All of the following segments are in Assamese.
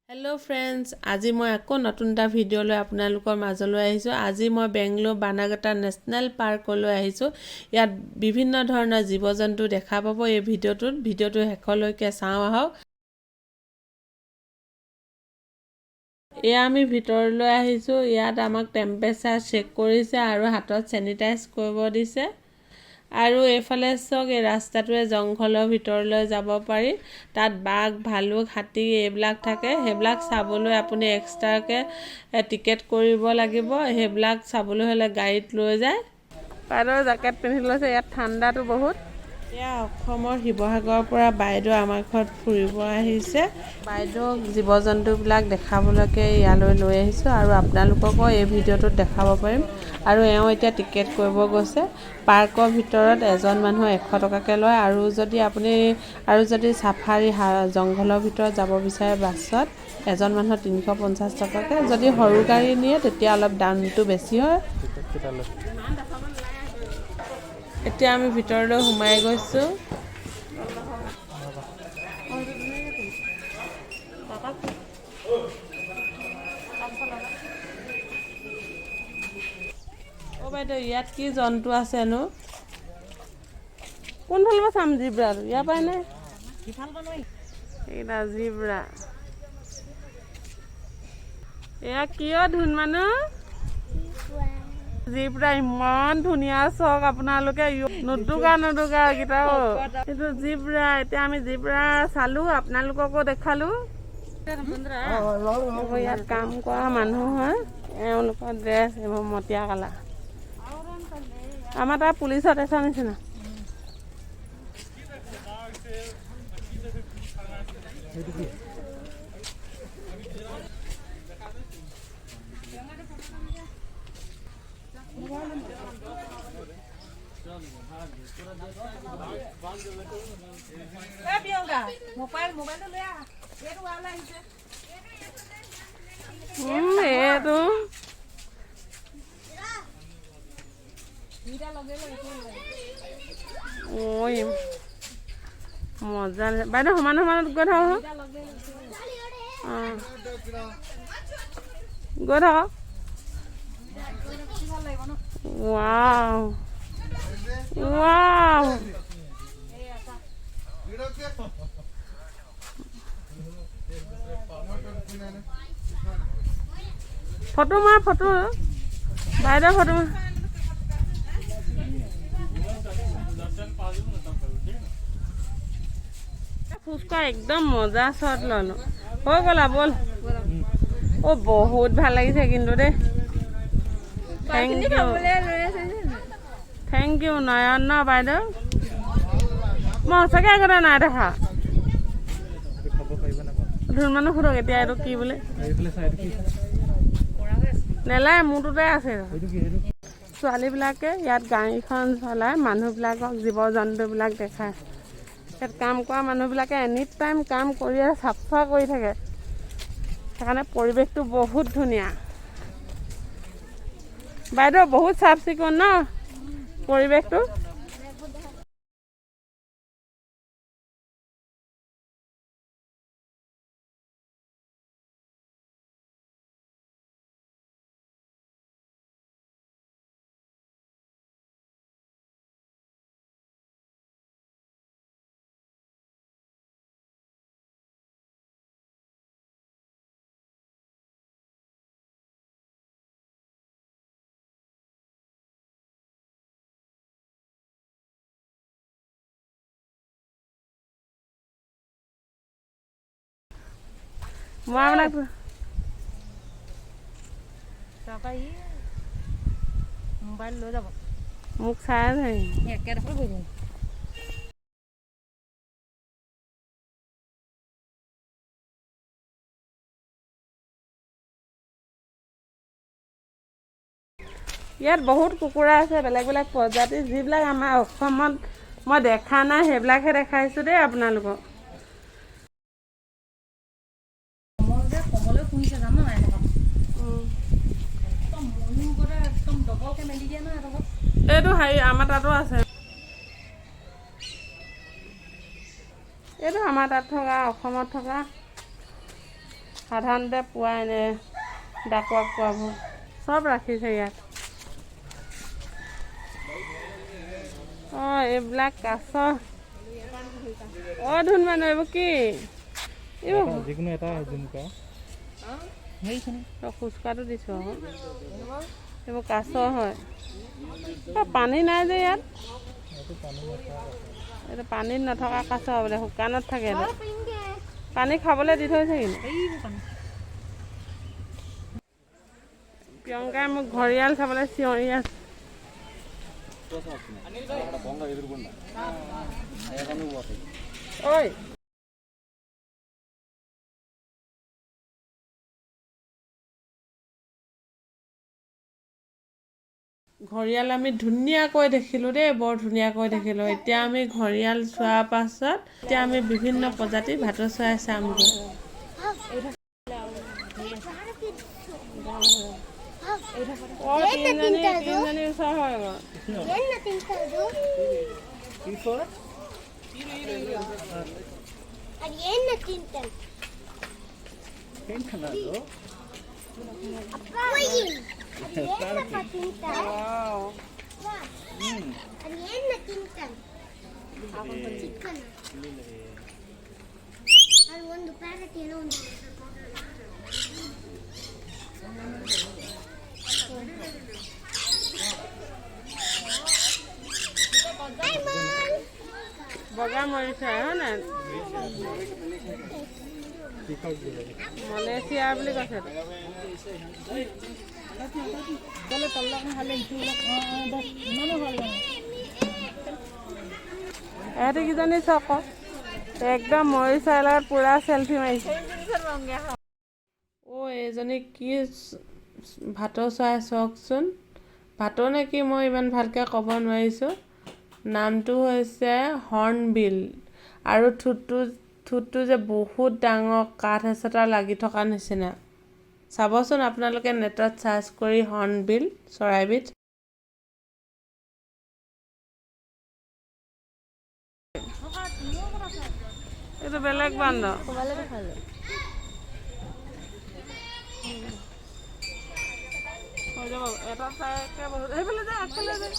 Hello friends, আজি মই আকৌ নতুন এটা ভিডিও লৈ আপোনালোকৰ মাজলৈ আহিছো। আজি মই বেংগলোৰ বানাগাটা নেশনেল পাৰ্কলৈ আহিছো। ইয়াত বিভিন্ন ধৰণৰ জীৱ-জন্তু দেখা পাব এই ভিডিওটো শেষলৈকে চাওঁ আহক। এয়া আমি ভিতৰলৈ আহিছো। ইয়াত আমাক টেম্পাৰেচাৰ চেক কৰিছে আৰু হাতত স্যানিটাইজ কৰিব দিছে। আৰু এফালে চক এই ৰাস্তাটোৱে জংঘলৰ ভিতৰলৈ যাব পাৰি। তাত বাঘ, ভালুক, হাতী এইবিলাক থাকে। সেইবিলাক চাবলৈ আপুনি এক্সট্ৰাকে টিকেট কৰিব লাগিব। সেইবিলাক চাবলৈ হ'লে গাড়ীত লৈ যায়। বাইদেউ জেকেট পিন্ধি লৈছে। ইয়াত ঠাণ্ডাটো বহুত। এয়া অসমৰ শিৱসাগৰৰ পৰা বাইদেউ আমাৰ ঘৰত ফুৰিব আহিছে। বাইদেউক জীৱ-জন্তুবিলাক দেখাবলৈকে ইয়ালৈ লৈ আহিছোঁ আৰু আপোনালোককো এই ভিডিওটোত দেখাব পাৰিম। আৰু এওঁ এতিয়া টিকেট কৰিব গৈছে। পাৰ্কৰ ভিতৰত এজন মানুহ 100 টকাকৈ লয় আৰু যদি সাফাৰী জংঘলৰ ভিতৰত যাব বিচাৰে বাছত এজন মানুহৰ 350 টকাকৈ। যদি সৰু গাড়ী নিয়ে তেতিয়া অলপ দামটো বেছি হয়। এতিয়া আমি ভিতৰলৈ সোমাই গৈছোঁ। বাইদেউ ইয়াত কি জন্তু আছেনো? কোনফালৰ পৰা চাম জিব্ৰাটো? ইয়াৰ পৰাই নে? এইটা জিব্ৰা। এয়া কিয় ধুন মানুহ? জিব্ৰা ইমান ধুনীয়া চক আপোনালোকে নুদুকা এইকেইটা। এইটো জিব্ৰা। এতিয়া আমি জিব্ৰা চালোঁ, আপোনালোককো দেখালোঁ। ইয়াত কাম কৰা মানুহ হয়। এওঁলোকৰ ড্ৰেছ এইবোৰ মটীয়া কালাৰ। আমাৰ তাৰ পুলিচত এছা নিচিনা। এইটো মজা বাইদেউ সমানত গৈ থাকক। গৈ থাকক। ৱাও ৱাও ফটো মাৰ বাইদেউ ফটো মাৰ। ফুচকা একদম মজা শ্বট ললো। হৈ গ'লা বল। বহুত ভাল লাগিছে কিন্তু দেই। থেংক ইউ নয়ন বাইদেউ। মই সঁচাকৈ আগতে নাই দেখা। ধুন মানুহ সোধক এতিয়া এইটো কি বোলে। নেলাই মোৰটোতে আছে। ছোৱালীবিলাকে ইয়াত গাড়ীখন চলাই মানুহবিলাকক জীৱ-জন্তুবিলাক দেখায়। ইয়াত কাম কৰা মানুহবিলাকে এনি টাইম কাম কৰিয়ে চাফা কৰি থাকে। সেইকাৰণে পৰিৱেশটো বহুত ধুনীয়া। বাইদেউ বহুত চাফ চিকুণ ন পৰিৱেশটো। মই আপোনাক মোবাইল লৈ যাব মোক চাই একেডোখৰ গৈ দিম। ইয়াত বহুত কুকুৰা আছে বেলেগ বেলেগ প্ৰজাতিৰ, যিবিলাক আমাৰ অসমত মই দেখা নাই সেইবিলাকহে দেখাইছোঁ দেই আপোনালোকক। এইটো হেৰি আমাৰ তাতো আছে। এইটো আমাৰ তাত থকা অসমত থকা সাধাৰণতে পোৱা এনে ডাকুৱা পোৱাবোৰ চব ৰাখিছে ইয়াত। এইবিলাক কাছ। ধুন মানুহ এইবোৰ কি? যিকোনো এটা জুমকা খোজকাঢ়িটো দিছোঁ আকৌ। এইবোৰ কাছ হয়। পানী নাই যে ইয়াত। এইটো পানীত নথকা কাছ বোলে, শুকানত থাকে। পানী খাবলৈ দি থৈছে কিন্তু। প্ৰিয়ংকাই মোক ঘৰিয়াল চাবলৈ চিঞৰি আছে। ঐ ঘৰিয়াল আমি ধুনীয়াকৈ দেখিলোঁ দেই, বৰ ধুনীয়াকৈ দেখিলোঁ। এতিয়া আমি ঘৰিয়াল চোৱাৰ পাছত এতিয়া আমি বিভিন্ন প্ৰজাতিৰ ভাটৌ চৰাই চামগৈ। তিনিজনী ওচৰ হয় গ'ল। বগা মৰিচা হয় নাই? মালয়েছিয়া বুলি কৈছে। এহেঁতি কিজনী চাওক, একদম মৰিচাৰ লগত পুৰা চেলফি মাৰিছে। এইজনী কি ভাটৌ চৰাই চাওকচোন। ভাটৌ নে কি মই ইমান ভালকৈ ক'ব নোৱাৰিছোঁ। নামটো হৈছে হৰ্ণবিল আৰু ঠোঁটটো যে বহুত ডাঙৰ, কাঠ এচটা লাগি থকা নিচিনা। চাবচোন আপোনালোকে নেটত চাৰ্চ কৰি হৰ্ণবিল চৰাইবিধ। এইটো বেলেগ বান্দৰ। এটা চাইকে বহুত সেইফালে যায়, আগফালে যায়,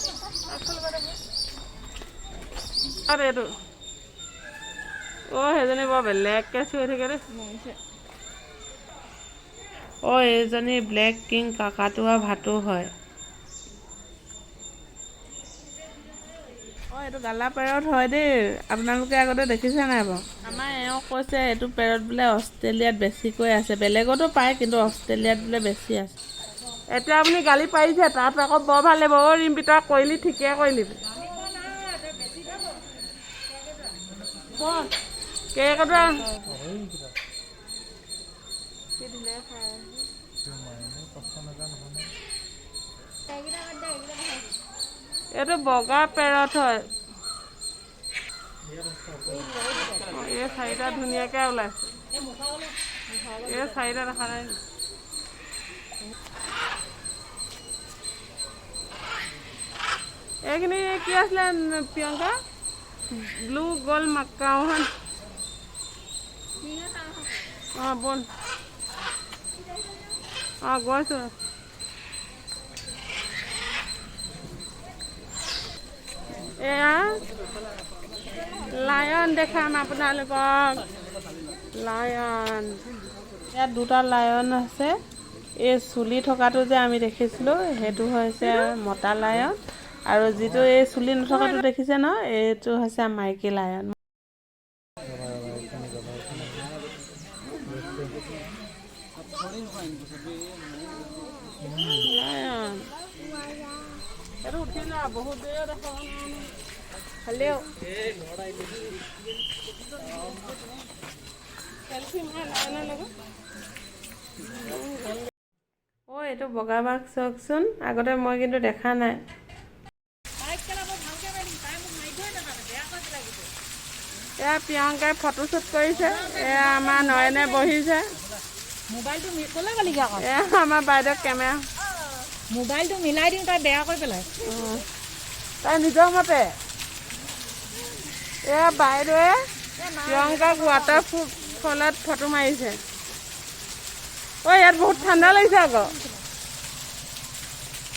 আগফালে এইটো সেইজনী বৰ বেলেগকৈ চিঞৰি থাকে দেই। এইজনী ব্লেক কিং কাকাতুৱা ভাটৌ হয়। এইটো গালা পেৰট হয় দেই। আপোনালোকে আগতে দেখিছে নাই বাৰু? আমাৰ এওঁ কৈছে এইটো পেৰট বোলে অষ্ট্ৰেলিয়াত বেছিকৈ আছে। বেলেগতো পায় কিন্তু অষ্ট্ৰেলিয়াত বোলে বেছি আছে। এতিয়া আপুনি গালি পাৰিছে, তাত আকৌ বৰ ভাল লাগিব। ৰিম্পি তই কৰিলি, ঠিকে কৰিলি। কেইকটা এইটো বগা পেৰট হয়। এই চাৰিটা ধুনীয়াকৈ ওলাইছে। এই চাৰিটা দেখা নাই। এইখিনি কি আছিলে প্ৰিয়ংকা? ব্লু গ'ল্ড মাকাও হয়। ব'ল। গৈছোঁ। এয়া লায়ন দেখাম আপোনালোকক। লায়ন, ইয়াত দুটা লায়ন আছে। এই চুলি থকাটো যে আমি দেখিছিলোঁ সেইটো হৈছে মতা লায়ন, আৰু যিটো এই চুলি নথকাটো দেখিছে ন, এইটো হৈছে মাইকী লায়ন। এইটো উঠিলে বহুত দেৰি দেখা ভালেও এইটো বগা বাঘ চাওকচোন, আগতে মই কিন্তু দেখা নাই। এয়া প্ৰিয়ংকাই ফটোশ্বুট কৰিছে। এয়া আমাৰ নয়নে বহিছে। মোবাইলটো ক'লে গ'লি আকৌ? এয়া আমাৰ বাইদেউ কেমেৰা। মোবাইলটো মিলাই দিওঁ, তাই বেয়া কৰি পেলাই। তাই নিজৰ মতে। এয়া বাইদেৱে প্ৰিয়ংকাক ৱাটাৰফলত ফটো মাৰিছে। ঐ ইয়াত বহুত ঠাণ্ডা লাগিছে আকৌ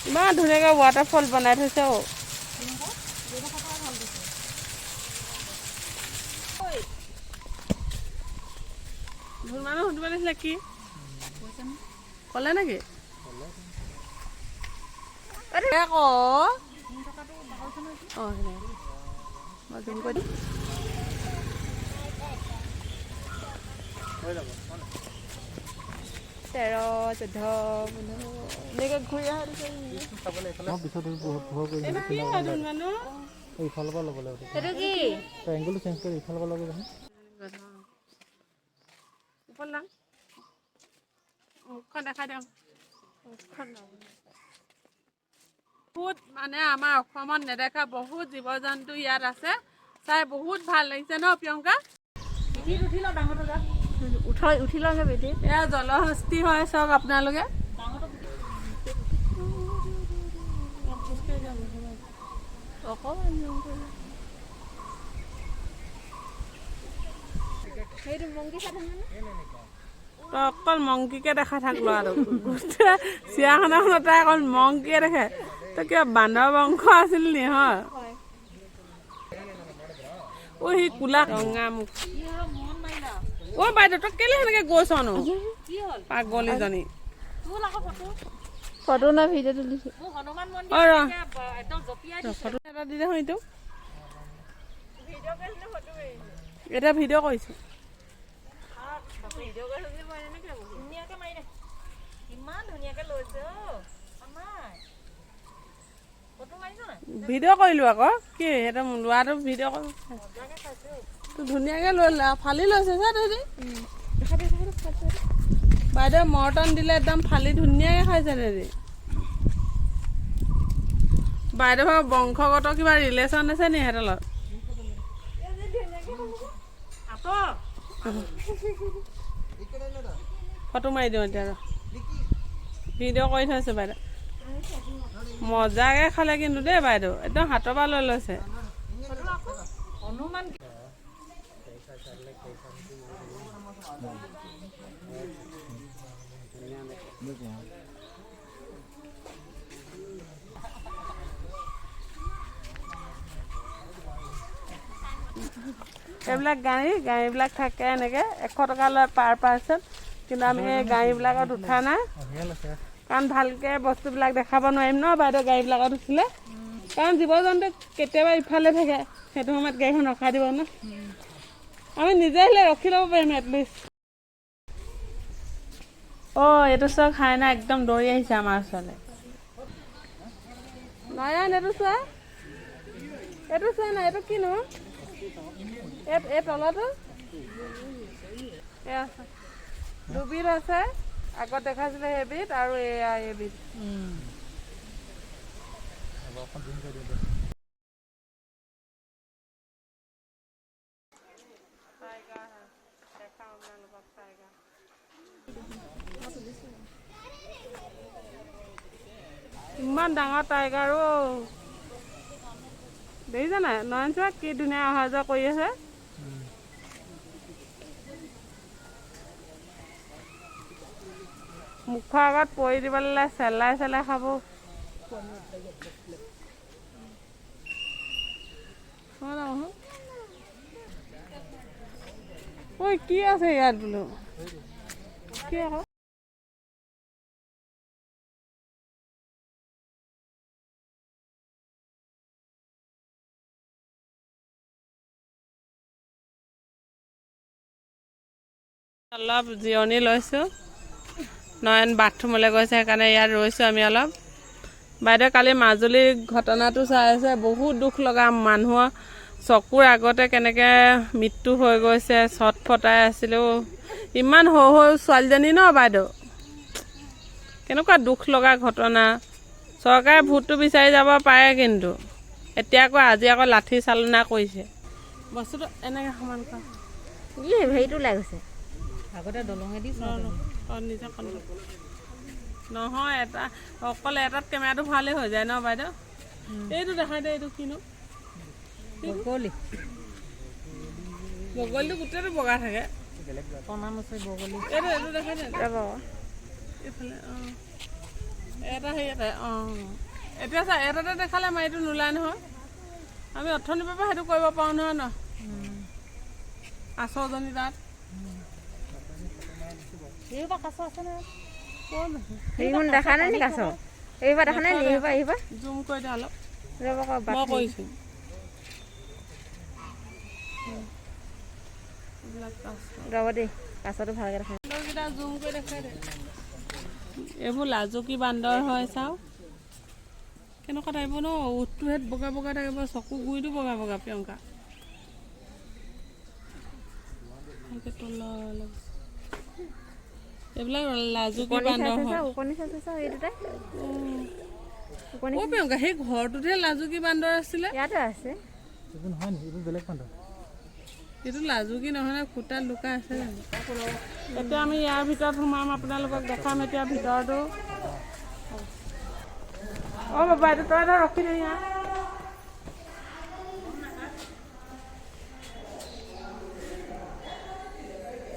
ইমান ধুনীয়াকৈ ৱাটাৰফল বনাই থৈছে অ' মানুহ সুধিব লাগিছিলে কি ক'লে নেকি ইফালৰ পৰা ল'ব লাগিব এংগলটো চেঞ্জ কৰি ইফালৰ পৰা ল'ব জানো মুখখন দেখাই দিয়ক বহুত মানে আমাৰ অসমত নেদেখা বহুত জীৱ জন্তু ইয়াত আছে চাই বহুত ভাল লাগিছে ন প্ৰিয়ংকা উঠি লওঁগে বেটি এয়া জলহস্তি হয় চাওক আপোনালোকে তই অকল মংকিকে দেখা থাক ল'ৰাটো গোটেই চিৰিয়াখানাখনত তাই অকল মংকিয়ে দেখে তই কিবা বান্দৰ বংশ আছিল নি হয় অ' সি কোলা ৰঙা মুখ অ' বাইদেউ তই কেলে সেনেকে গৈছনো পাগলীজনী ফটো না ভিডিঅ' তুলিছো ফটো এটা দি দেখোন এইটো এটা ভিডিঅ' কৰিছোঁ ভিডিঅ' কৰিলোঁ আকৌ কি সেইটো ল'ৰাটো ভিডিঅ' কৰি ধুনীয়াকৈ লৈ ফালি লৈছে চাই বাইদেউ মৰ্টন দিলে একদম ফালি ধুনীয়াকৈ খাইছে দেৰি বাইদেউ বংশগত কিবা ৰিলেশ্যন আছে নি সিহঁতৰ লগত ফটো মাৰি দিওঁ এতিয়া ভিডিঅ' কৰি থৈছোঁ বাইদেউ মজাকৈ খালে কিন্তু দেই বাইদেউ একদম হাতৰ পৰা লৈ লৈছে এইবিলাক গাড়ীবিলাক থাকে এনেকৈ 100 টকা লয় পাৰ পাৰ্চন কিন্তু আমি এই গাড়ীবিলাকত উঠা নাই কাৰণ ভালকৈ বস্তুবিলাক দেখাব নোৱাৰিম ন বাইদেউ গাড়ীবিলাকত উঠিলে কাৰণ জীৱ জন্তু কেতিয়াবা ইফালে থাকে সেইটো সময়ত গাড়ীখন ৰখাই দিব ন আমি নিজে আহিলে ৰখি ল'ব পাৰিম এটলিষ্ট অ' এইটো চোৱা খাই না একদম দৌৰি আহিছে আমাৰ ওচৰলৈ নয়ন এইটো চোৱা না এইটো কিনো এই তলতো দুবিধ আছে আগত দেখাইছিলে সেইবিধ আৰু এয়া এইবিধ ইমান ডাঙৰ টাইগাৰ অ' দেখিছে নাই নয়ন চোৱা কি ধুনীয়া অহা যোৱা কৰি আছে মুখৰ আগত পৰি দিবলৈ চেলাই খাব ঐ কি আছে ইয়াত বোলো কি আকৌ অলপ জিৰণি লৈছোঁ নয়ন বাথৰুমলৈ গৈছে সেইকাৰণে ইয়াত ৰৈছোঁ আমি অলপ বাইদেউ কালি মাজুলীৰ ঘটনাটো চাই আছে বহুত দুখ লগা মানুহৰ চকুৰ আগতে কেনেকৈ মৃত্যু হৈ গৈছে ছটফটাই আছিলোঁ ইমান সৰু ছোৱালীজনী ন বাইদেউ কেনেকুৱা দুখ লগা ঘটনা চৰকাৰে ভোটটো বিচাৰি যাব পাৰে কিন্তু এতিয়া আজি আকৌ লাঠি চালনা কৰিছে বস্তুটো এনেকৈ সমান কৰা হেৰিটো ওলাই গৈছে আগতে দলঙেদি নিজে নহয় এটা অকলে এটাত কেমেৰাটো ভালেই হৈ যায় ন বাইদেউ এইটো দেখাই দে এইটো কিনো বগলীটো গোটেইটো বগা থাকে এইটো দেখাই দে এইফালে এটা হেৰিয়াতে এতিয়া চা এটাতে দেখালে আমাৰ এইটো নোলায় নহয় আমি অৰ্থনিৰ পৰা সেইটো কৰিব পাৰোঁ নহয় ন কাছজনী তাত এইবাৰ কাছ আছে নহয় ক'ত আছে সেইখন দেখা নাই নি কাছ এইবাৰ দেখা নাই নি এইবাৰ জুম কৰি দিয়া অলপ ৰ'ব মই কৰিছোঁ ৰ'ব দেই কাছটো ভালকৈ দেখা বান্দৰকেইটা জুম কৰি দেখাই দে এইবোৰ লাজুকী বান্দৰ হয় চাওঁ কেনেকুৱা টাইপৰ ন উঠটোহেঁত বগা বগা থাকিব চকু গুৰিটো বগা বগা প্ৰিয়ংকা ভালকৈ তলা এইবিলাক লাজুকী বান্দৰ হয় ওকণি চাই এই দুটাই প্ৰিয়ংকা সেই ঘৰটোতহে লাজুকী বান্দৰ আছিলে ইয়াতে আছে এইটো নহয় নেকি এইটো বেলেগ বান্দৰ এইটো লাজুকী নহয় খুটাত লুকাই আছে জানো এতিয়া আমি ইয়াৰ ভিতৰত সোমাম আপোনালোকক দেখাম এতিয়া ভিতৰটো বাবা এইটো তই ৰখি দে ইয়াত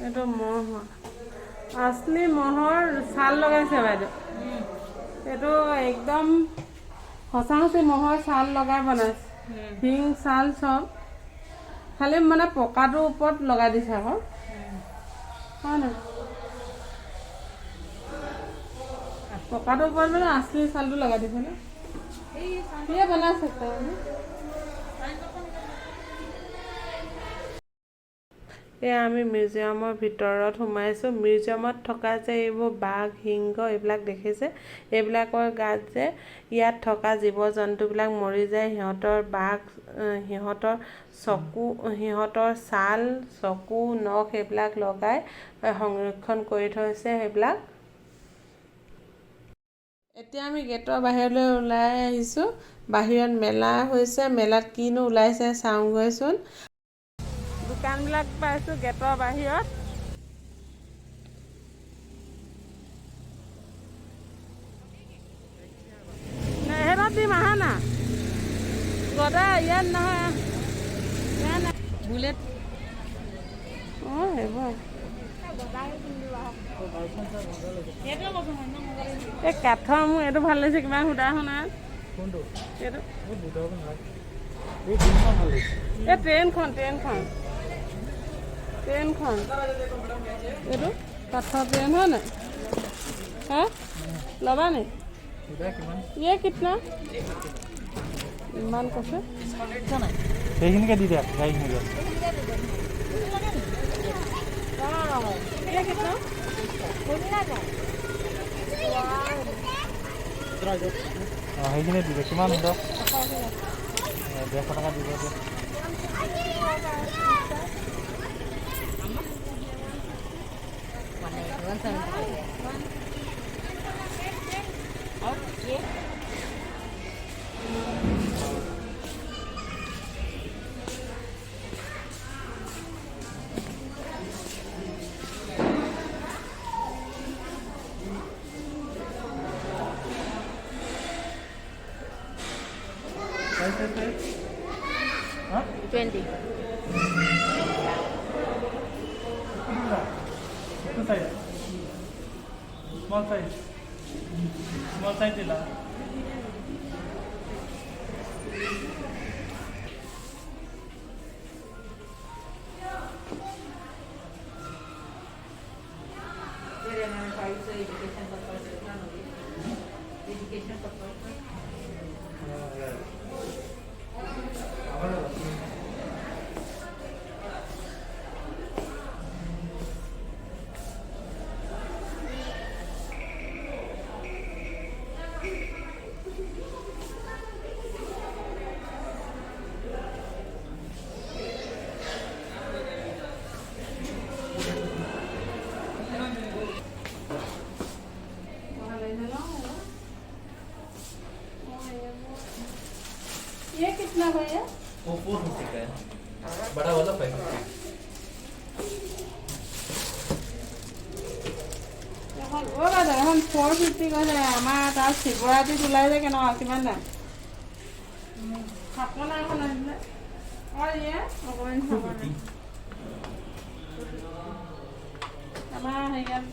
এইটো মহ আছলি মহৰ ছাল লগাইছে বাইদেউ এইটো একদম সঁচা সঁচি মহৰ ছাল লগাই বনাইছে শিং ছাল চব খালি মানে পকাটোৰ ওপৰত লগাই দিছে আকৌ হয় নাই পকাটোৰ ওপৰত মানে আছলি ছালটো লগাই দিছে ন সিয়ে বনাইছে এয়া আমি মিউজিয়ামৰ ভিতৰত সোমাইছোঁ মিউজিয়ামত থকা যে এইবোৰ বাঘ সিংহ এইবিলাক দেখিছে এইবিলাকৰ গাত যে ইয়াত থকা জীৱ জন্তুবিলাক মৰি যায় সিহঁতৰ চকু সিহঁতৰ ছাল চকু নখ এইবিলাক লগাই সংৰক্ষণ কৰি থৈছে সেইবিলাক এতিয়া আমি গেটৰ বাহিৰলৈ ওলাই আহিছোঁ বাহিৰত মেলা হৈছে মেলাত কিনো ওলাইছে চাওঁগৈচোন দোকানবিলাক পাইছোঁ গেটৰ বাহিৰত নেহেৰত দিম আহা না গদা ইয়াত নহয় বুলেট সেইবোৰ এই কাঠৰ মোৰ এইটো ভাল লাগিছে কিবা সুধা শুনা এইটো এই ট্ৰেইনখন এইটো কাঠৰ ট্ৰেইন হয় নাই হা ল'বা নি ইয়ে কিতনা ইমান কৈছে সেইখিনিকে দি দিয়া গাড়ীখিনিকে সেইখিনি দিব কিমান হ'ব 150 টকা দিব দিয়া Huh? 20 size. Small size. Small size ಇಲ್ಲ ये कितना भैया वो 450 का है बड़ा वाला 550 এখন 450 কৈছে আমাৰ তাত শিৱৰাত্ৰিত ওলাই যায় কেনেকুৱা কিমান দাম থাপনা এখন আহিলে অকণমান আমাৰ হেৰিয়াত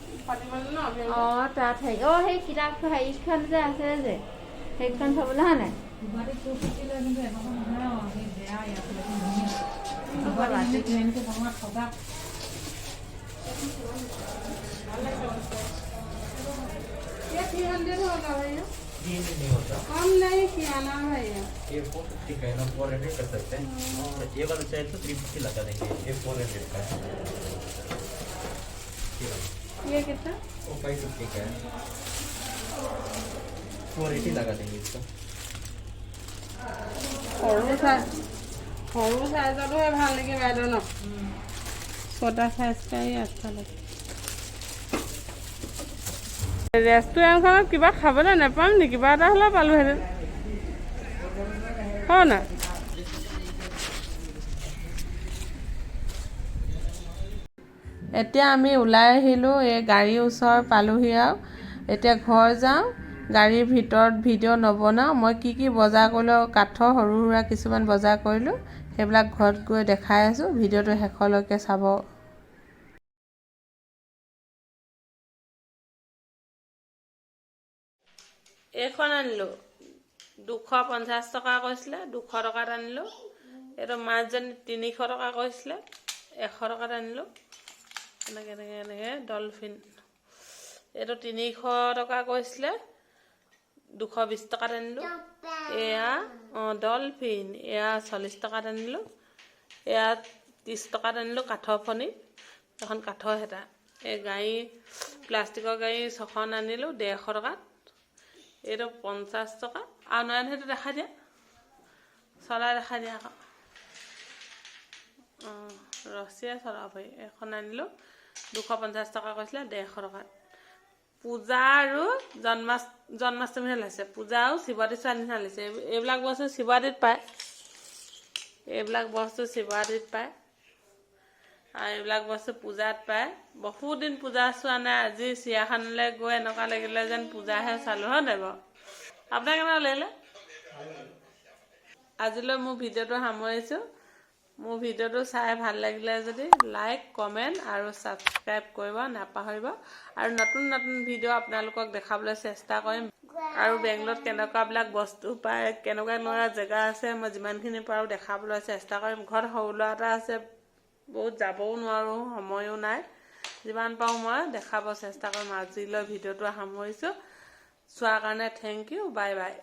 অঁ তাত হেৰি অঁ সেই কিতাপ হেৰিখন যে আছে যে সেইখন থ'বলৈ হয় নাই कम नहीं खियाना भैया ये 450 का है ना 400 कर सकते हैं और ये वाला चाहिए तो 350 लगा देंगे ये 400 का है ये कितना वो 550 का है 480 लगा देंगे इसका সৰু চাইজতহে ভাল নেকি বাইদেউ ন ছটা চাইজটাই আচ্ছা লাগে ৰেষ্টুৰেণ্টখনত কিবা খাবলৈ নাপাম নেকি কিবা এটা হ'লে পালোহেঁতেন হয় না এতিয়া আমি ওলাই আহিলোঁ এই গাড়ীৰ ওচৰ পালোহি আৰু এতিয়া ঘৰ যাওঁ গাড়ীৰ ভিতৰত ভিডিঅ' নবনাওঁ মই কি বজাৰ কৰিলোঁ কাঠৰ সৰু সুৰা কিছুমান বজাৰ কৰিলোঁ সেইবিলাক ঘৰত গৈ দেখাই আছোঁ ভিডিঅ'টো শেষলৈকে চাব এইখন আনিলোঁ 250 টকা কৈছিলে 200 টকাত আনিলোঁ এইটো মাছজনী 300 টকা কৈছিলে 100 টকাত আনিলোঁ এনেকৈ ডলফিন এইটো 300 টকা কৈছিলে 220 টকাত আনিলোঁ এয়া ডলফিন এয়া 40 টকাত আনিলোঁ এয়া 30 টকাত আনিলোঁ কাঠৰ ফণি এখন কাঠৰ হেতা এই গাড়ী প্লাষ্টিকৰ গাড়ী 6খন আনিলোঁ 150 টকাত এইটো 50 টকা আৰু নয়ন সেইটো দেখা দিয়া চলাই দেখা দিয়া আকৌ ৰছীয়ে চলাব পাৰি এখন আনিলোঁ 250 টকা কৈছিলে 150 টকাত পূজা আৰু জন্মাষ্টমীহে লাগিছে পূজা আৰু শিৱৰাত্ৰি চোৱা নিচিনা লাগিছে এইবিলাক বস্তু শিৱৰাত্ৰিত পায় আৰু এইবিলাক বস্তু পূজাত পায় বহুত দিন পূজা চোৱা নাই আজি চিৰিয়াখানালৈ গৈ এনেকুৱা লাগিলে যেন পূজাহে চালোঁ হয় নাই বাৰু আপোনাক কেনেকুৱা লাগিলে আজিলৈ মোৰ ভিডিঅ'টো সামৰিছোঁ মোৰ ভিডিঅ'টো চাই ভাল লাগিলে যদি লাইক কমেণ্ট আৰু ছাবস্ক্ৰাইব কৰিব নাপাহৰিব আৰু নতুন ভিডিঅ' আপোনালোকক দেখাবলৈ চেষ্টা কৰিম আৰু বেংগলত কেনেকুৱাবিলাক বস্তু পায় কেনেকুৱা জেগা আছে মই যিমানখিনি পাৰোঁ দেখাবলৈ চেষ্টা কৰিম ঘৰত সৰু ল'ৰা এটা আছে বহুত যাবও নোৱাৰোঁ সময়ো নাই যিমান পাৰোঁ মই দেখাব চেষ্টা কৰিম আজিলৈ ভিডিঅ'টো সামৰিছোঁ চোৱাৰ কাৰণে থেংক ইউ বাই বাই